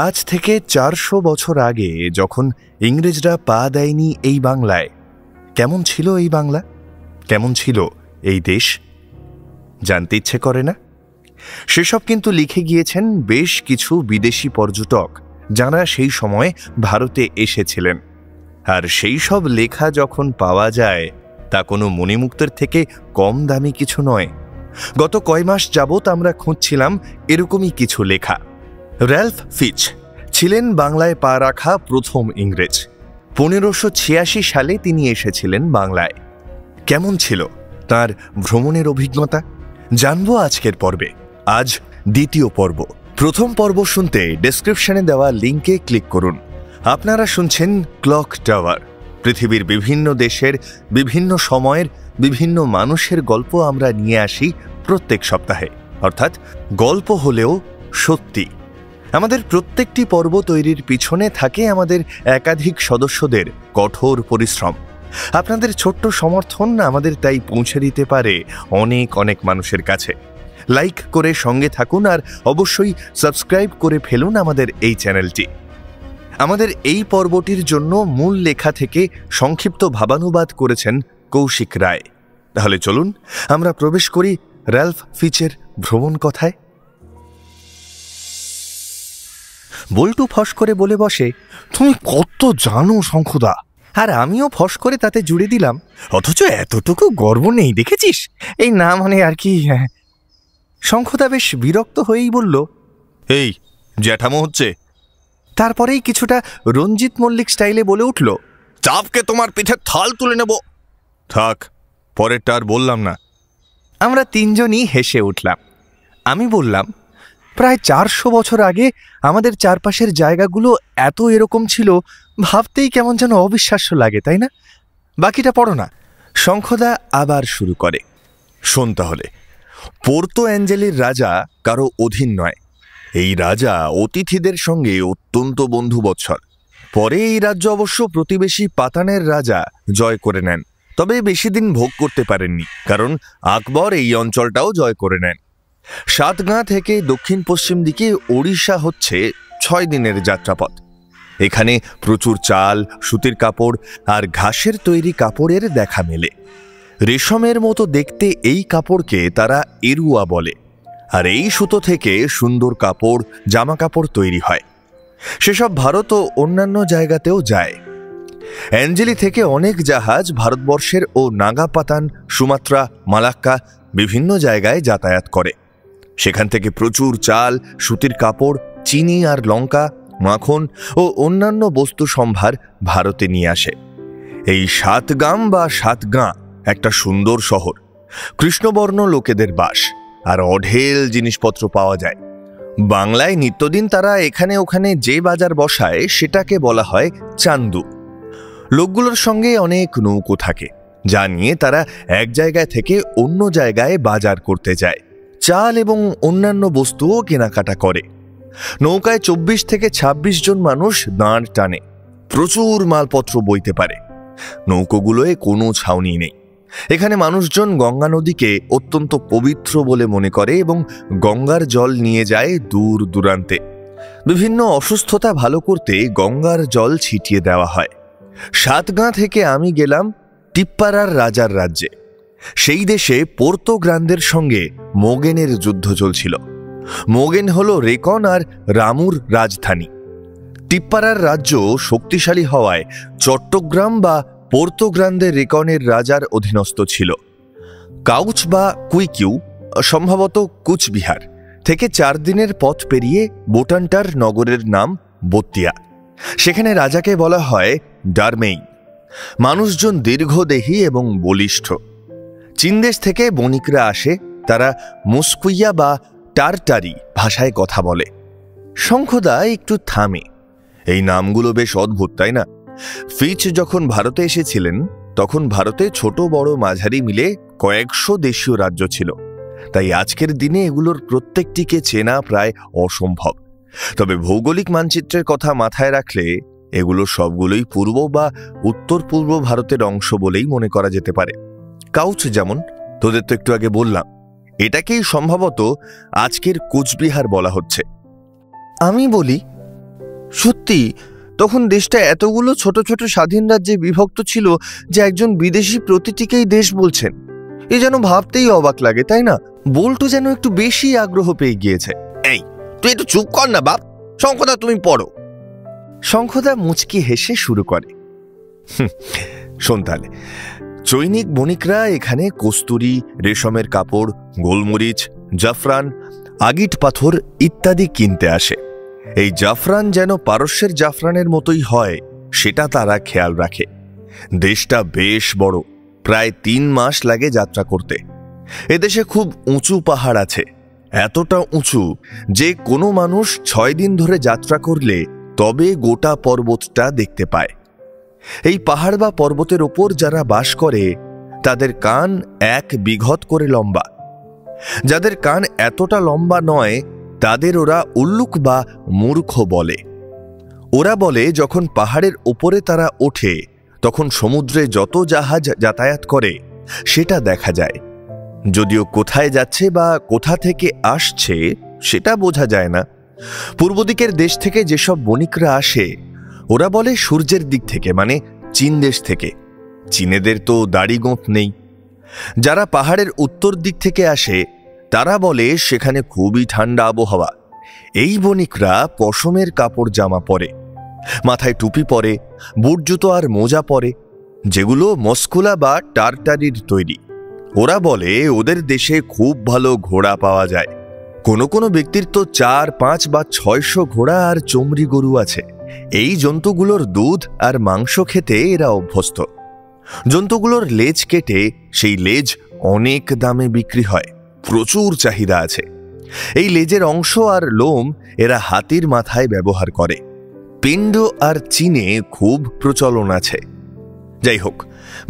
আজ থেকে 400 বছর আগে যখন ইংরেজরা পা দেয়নি এই বাংলায়, কেমন ছিল এই বাংলা, কেমন ছিল এই দেশ, জানতে ইচ্ছে করে না? সেসব কিন্তু লিখে গিয়েছেন বেশ কিছু বিদেশি পর্যটক, যারা সেই সময় ভারতে এসেছিলেন। আর সেই সব লেখা যখন পাওয়া যায়, তা কোনো মণিমুক্তের থেকে কম দামি কিছু নয়। গত কয় মাস যাবৎ আমরা খুঁজছিলাম এরকমই কিছু লেখা। র্যালফ ফিচ ছিলেন বাংলায় পা রাখা প্রথম ইংরেজ। 1586 সালে তিনি এসেছিলেন বাংলায়। কেমন ছিল তার ভ্রমণের অভিজ্ঞতা জানবো আজকের পর্বে। আজ দ্বিতীয় পর্ব। প্রথম পর্ব শুনতে ডেসক্রিপশনে দেওয়া লিঙ্কে ক্লিক করুন। আপনারা শুনছেন ক্লক টাওয়ার। পৃথিবীর বিভিন্ন দেশের বিভিন্ন সময়ের বিভিন্ন মানুষের গল্প আমরা নিয়ে আসি প্রত্যেক সপ্তাহে, অর্থাৎ গল্প হলেও সত্যি। আমাদের প্রত্যেকটি পর্ব তৈরির পিছনে থাকে আমাদের একাধিক সদস্যদের কঠোর পরিশ্রম। আপনাদের ছোট্ট সমর্থন আমাদের তাই পৌঁছে দিতে পারে অনেক অনেক মানুষের কাছে। লাইক করে সঙ্গে থাকুন আর অবশ্যই সাবস্ক্রাইব করে ফেলুন আমাদের এই চ্যানেলটি। আমাদের এই পর্বটির জন্য মূল লেখা থেকে সংক্ষিপ্ত ভাবানুবাদ করেছেন কৌশিক রায়। তাহলে চলুন আমরা প্রবেশ করি র্যালফ ফিচের ভ্রমণ কথায়। বল্টু ফস করে বলে বসে, তুমি কত জানো শঙ্খদা। আর আমিও ফস করে তাতে জুড়ে দিলাম, অথচ এতটুকু গর্ব নেই, দেখেছিস? এই না মানে আর কি। শঙ্খদা বেশ বিরক্ত হয়েই বলল, এই জ্যাঠামো হচ্ছে। তারপরেই কিছুটা রঞ্জিত মল্লিক স্টাইলে বলে উঠল, চাপকে তোমার পিঠে থাল তুলে নেব। থাক, পরেরটা আর বললাম না। আমরা তিনজনই হেসে উঠলাম। আমি বললাম, প্রায় 400 বছর আগে আমাদের চারপাশের জায়গাগুলো এত এরকম ছিল, ভাবতেই কেমন যেন অবিশ্বাস্য লাগে, তাই না? বাকিটা পড়ো না। শঙ্খদা আবার শুরু করে, শোন তাহলে। পোর্তো অ্যাঞ্জেলির রাজা কারো অধীন নয়। এই রাজা অতিথিদের সঙ্গে অত্যন্ত বন্ধুবৎসল। পরে এই রাজ্য অবশ্য প্রতিবেশী পাতানের রাজা জয় করে নেন, তবে বেশি দিন ভোগ করতে পারেননি, কারণ আকবর এই অঞ্চলটাও জয় করে নেন। সাতগাঁ থেকে দক্ষিণ পশ্চিম দিকে ওড়িশা হচ্ছে 6 দিনের যাত্রাপথ। এখানে প্রচুর চাল, সুতির কাপড় আর ঘাসের তৈরি কাপড়ের দেখা মেলে। রেশমের মতো দেখতে এই কাপড়কে তারা এরুয়া বলে, আর এই সুতো থেকে সুন্দর কাপড়, জামা কাপড় তৈরি হয়। সেসব ভারত ও অন্যান্য জায়গাতেও যায়। অ্যাঞ্জেলি থেকে অনেক জাহাজ ভারতবর্ষের ও নাগাপাতান, সুমাত্রা, মালাক্কা বিভিন্ন জায়গায় যাতায়াত করে। সেখান থেকে প্রচুর চাল, সুতির কাপড়, চিনি আর লঙ্কা, মাখন ও অন্যান্য বস্তু সম্ভার ভারতে নিয়ে আসে। এই সাতগাম বা সাতগাঁ একটা সুন্দর শহর। কৃষ্ণবর্ণ লোকেদের বাস, আর অঢেল জিনিসপত্র পাওয়া যায়। বাংলায় নিত্যদিন তারা এখানে ওখানে যে বাজার বসায় সেটাকে বলা হয় চান্দু। লোকগুলোর সঙ্গে অনেক নৌকো থাকে, যা নিয়ে তারা এক জায়গায় থেকে অন্য জায়গায় বাজার করতে যায়। চাল এবং অন্যান্য বস্তুও কেনাকাটা করে। নৌকায় 24 থেকে 26 জন মানুষ দাঁড় টানে। প্রচুর মালপত্র বইতে পারে। নৌকোগুলোয় কোনো ছাউনি নেই। এখানে মানুষজন গঙ্গা নদীকে অত্যন্ত পবিত্র বলে মনে করে এবং গঙ্গার জল নিয়ে যায় দূর দূরান্তে। বিভিন্ন অসুস্থতা ভালো করতে গঙ্গার জল ছিটিয়ে দেওয়া হয়। সাতগাঁ থেকে আমি গেলাম টিপ্পারার রাজার রাজ্যে। সেই দেশে পোর্তো গ্রান্দের সঙ্গে মোগেনের যুদ্ধ চলছিল। মোগেন হল রেকন আর রামুর রাজধানী। টিপ্পারার রাজ্য শক্তিশালী হওয়ায় চট্টগ্রাম বা পোর্তো গ্রান্দে রেকনের রাজার অধীনস্থ ছিল। কাউচ বা কুইকিউ, সম্ভবত কুচবিহার থেকে 4 দিনের পথ পেরিয়ে বোটান্টার নগরের নাম বতিয়া। সেখানে রাজাকে বলা হয় ডারমেইন। মানুষজন দীর্ঘদেহী এবং বলিষ্ঠ। চীনদেশ থেকে বণিকরা আসে। তারা মুস্কুইয়া বা টারটারি ভাষায় কথা বলে। শঙ্খদা একটু থামে। এই নামগুলো বেশ অদ্ভুত, তাই না? ফিচ যখন ভারতে এসেছিলেন তখন ভারতে ছোট বড় মাঝারি মিলে কয়েকশো দেশীয় রাজ্য ছিল। তাই আজকের দিনে এগুলোর প্রত্যেকটিকে চেনা প্রায় অসম্ভব। তবে ভৌগোলিক মানচিত্রের কথা মাথায় রাখলে এগুলো সবগুলোই পূর্ব বা উত্তর পূর্ব ভারতের অংশ বলেই মনে করা যেতে পারে। কাউচ যেমন তোদের তো একটু আগে বললাম, এটাকেই সম্ভবত আজকের কোচবিহার বলা হচ্ছে। আমি বলি, সত্যি তখন দেশটা এতগুলো ছোট ছোট স্বাধীন রাজ্যে বিভক্ত ছিল যে একজন বিদেশি প্রতিটিকেই দেশ বলছেন। এ যেন ভাবতেই অবাক লাগে, তাই না? বল্টু যেন একটু বেশি আগ্রহ পেয়ে গিয়েছে। এই তুই একটু চুপ কর না বাপ, শঙ্খদা তুমি পড়ো। শঙ্খদা মুচকি হেসে শুরু করে, শোন তাহলে, চৈনিক বণিকরা এখানে কস্তুরি, রেশমের কাপড়, গোলমরিচ, জাফরান, আগিট পাথর ইত্যাদি কিনতে আসে। এই জাফরান যেন পারস্যের জাফরানের মতোই হয় সেটা তারা খেয়াল রাখে। দেশটা বেশ বড়, প্রায় 3 মাস লাগে যাত্রা করতে। এদেশে খুব উঁচু পাহাড় আছে, এতটা উঁচু যে কোনো মানুষ 6 দিন ধরে যাত্রা করলে তবে গোটা পর্বতটা দেখতে পায়। এই পাহাড় বা পর্বতের ওপর যারা বাস করে তাদের কান 1 বিঘত করে লম্বা। যাদের কান এতটা লম্বা নয় তাদের ওরা উল্লুক বা মূর্খ বলে। ওরা বলে যখন পাহাড়ের ওপরে তারা ওঠে তখন সমুদ্রে যত জাহাজ যাতায়াত করে সেটা দেখা যায়, যদিও কোথায় যাচ্ছে বা কোথা থেকে আসছে সেটা বোঝা যায় না। পূর্ব দিকের দেশ থেকে যেসব বণিকরা আসে ওরা বলে সূর্যের দিক থেকে, মানে চীন দেশ থেকে। চীনেদের তো দাড়ি গোঁফ নেই। যারা পাহাড়ের উত্তর দিক থেকে আসে তারা বলে সেখানে খুবই ঠান্ডা আবহাওয়া। এই বণিকরা পশমের কাপড় জামা পরে, মাথায় টুপি পরে, বুট জুতো আর মোজা পরে, যেগুলো মস্কুলা বা টারটারির তৈরি। ওরা বলে ওদের দেশে খুব ভালো ঘোড়া পাওয়া যায়। কোনো কোনো ব্যক্তির তো 4, 5 বা 600 ঘোড়া আর চমড়ি গরু আছে। এই জন্তুগুলোর দুধ আর মাংস খেতে এরা অভ্যস্ত। জন্তুগুলোর লেজ কেটে সেই লেজ অনেক দামে বিক্রি হয়, প্রচুর চাহিদা আছে। এই লেজের অংশ আর লোম এরা হাতির মাথায় ব্যবহার করে। পিণ্ড আর চীনে খুব প্রচলন আছে। যাই হোক,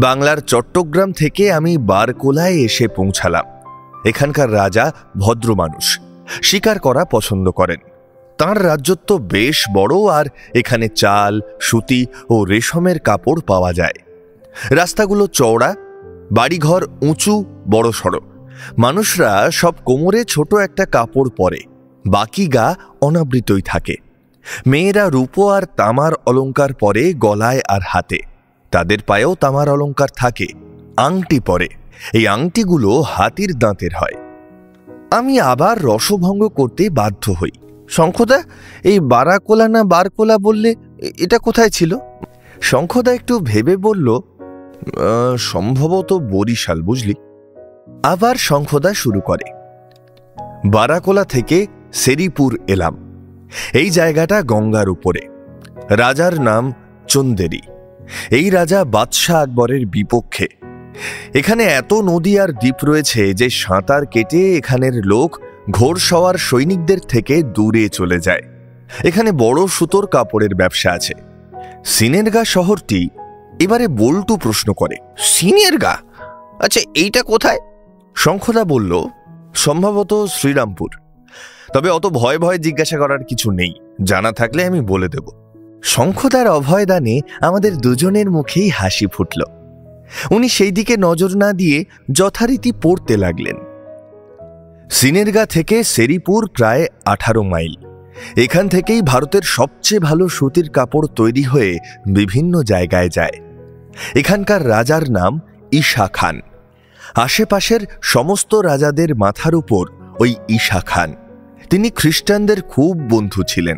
বাংলার চট্টগ্রাম থেকে আমি বারকোলায় এসে পৌঁছালাম। এখানকার রাজা ভদ্র মানুষ, শিকার করা পছন্দ করেন। তাঁর রাজ্যত্ব বেশ বড় আর এখানে চাল, সুতি ও রেশমের কাপড় পাওয়া যায়। রাস্তাগুলো চওড়া, বাড়িঘর উঁচু বড়সড়। মানুষরা সব কোমরে ছোট একটা কাপড় পরে, বাকি গা অনাবৃতই থাকে। মেয়েরা রূপো আর তামার অলংকার পরে গলায় আর হাতে। তাদের পায়েও তামার অলংকার থাকে, আংটি পরে। এই আংটিগুলো হাতির দাঁতের হয়। আমি আবার রসভঙ্গ করতে বাধ্য হই। শঙ্খদা, এই বারাকোলা না বারকোলা বললে, এটা কোথায় ছিল? শঙ্খদা একটু ভেবে বলল, সম্ভবত বরিশাল, বুঝলি। আবার শঙ্খদা শুরু করে, বারাকোলা থেকে সেরিপুর এলাম। এই জায়গাটা গঙ্গার উপরে। রাজার নাম চন্দেরি। এই রাজা বাদশাহ আকবরের বিপক্ষে। এখানে এত নদী আর দ্বীপ রয়েছে যে সাঁতার কেটে এখানের লোক ঘোড়সওয়ার সৈনিকদের থেকে দূরে চলে যায়। এখানে বড় সুতোর কাপড়ের ব্যবসা আছে। সিনেরগা শহরটি। এবারে বল্টু প্রশ্ন করে, সিনেরগা? আচ্ছা, এইটা কোথায়? শঙ্খদা বলল, সম্ভবত শ্রীরামপুর। তবে অত ভয় ভয় জিজ্ঞাসা করার কিছু নেই, জানা থাকলে আমি বলে দেব। শঙ্খদার অভয়দানে আমাদের দুজনের মুখেই হাসি ফুটল। উনি সেই দিকে নজর না দিয়ে যথারীতি পড়তে লাগলেন। সিনেরগা থেকে সেরিপুর প্রায় 18 মাইল। এখান থেকেই ভারতের সবচেয়ে ভালো সুতির কাপড় তৈরি হয়ে বিভিন্ন জায়গায় যায়। এখানকার রাজার নাম ঈশা খান। আশেপাশের সমস্ত রাজাদের মাথার উপর ওই ঈশা খান। তিনি খ্রিস্টানদের খুব বন্ধু ছিলেন।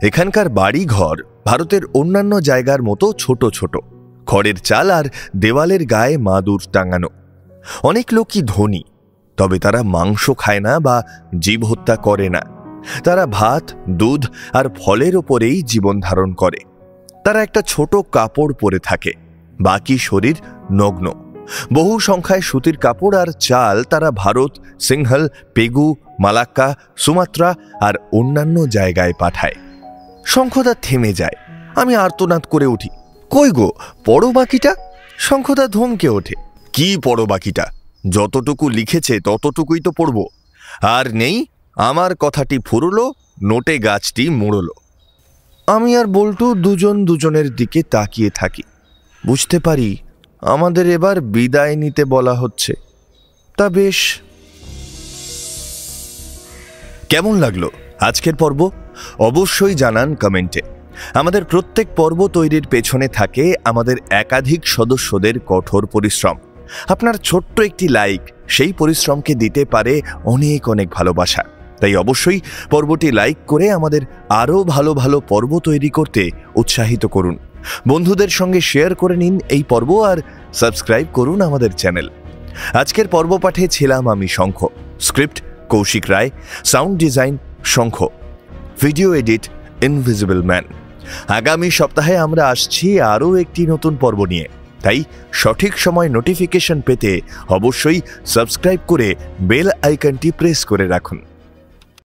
এখানকার বাড়িঘর ভারতের অন্যান্য জায়গার মতো ছোট ছোট, খড়ের চাল আর দেওয়ালের গায়ে মাদুর টাঙানো। অনেক লোকই ধনী, তবে তারা মাংস খায় না বা জীব হত্যা করে না। তারা ভাত, দুধ আর ফলের ওপরেই জীবন ধারণ করে। তারা একটা ছোট কাপড় পরে থাকে, বাকি শরীর নগ্ন। বহু সংখ্যায় সুতির কাপড় আর চাল তারা ভারত, সিংহল, পেগু, মালাক্কা, সুমাত্রা আর অন্যান্য জায়গায় পাঠায়। শঙ্খদা থেমে যায়। আমি আর্তনাদ করে উঠি, কই গো, পড়ো বাকিটা। শঙ্খদা ধমকে ওঠে, কি পড়ো বাকিটা? যতটুকু লিখেছে ততটুকুই তো পড়ব। আর নেই, আমার কথাটি ফুরলো, নোটে গাছটি মুড়লো। আমি আর বল্টু দুজন দুজনের দিকে তাকিয়ে থাকি। বুঝতে পারি আমাদের এবার বিদায় নিতে বলা হচ্ছে। তা বেশ। কেমন লাগলো আজকের পর্ব? অবশ্যই জানান কমেন্টে। আমাদের প্রত্যেক পর্ব তৈরির পেছনে থাকে আমাদের একাধিক সদস্যদের কঠোর পরিশ্রম। আপনার ছোট্ট একটি লাইক সেই পরিশ্রমকে দিতে পারে অনেক অনেক ভালোবাসা। তাই অবশ্যই পর্বটি লাইক করে আমাদের আরও ভালো ভালো পর্ব তৈরি করতে উৎসাহিত করুন। বন্ধুদের সঙ্গে শেয়ার করে নিন এই পর্ব আর সাবস্ক্রাইব করুন আমাদের চ্যানেল। আজকের পর্ব পাঠে ছিলাম আমি শঙ্খ, স্ক্রিপ্ট কৌশিক রায়, সাউন্ড ডিজাইন শঙ্খ, ভিডিও এডিট ইনভিজিবল ম্যান। আগামী সপ্তাহে আমরা আসছি আরও একটি নতুন পর্ব নিয়ে, তাই সঠিক সময় নোটিফিকেশন পেতে অবশ্যই সাবস্ক্রাইব করে বেল আইকনটি প্রেস করে রাখুন।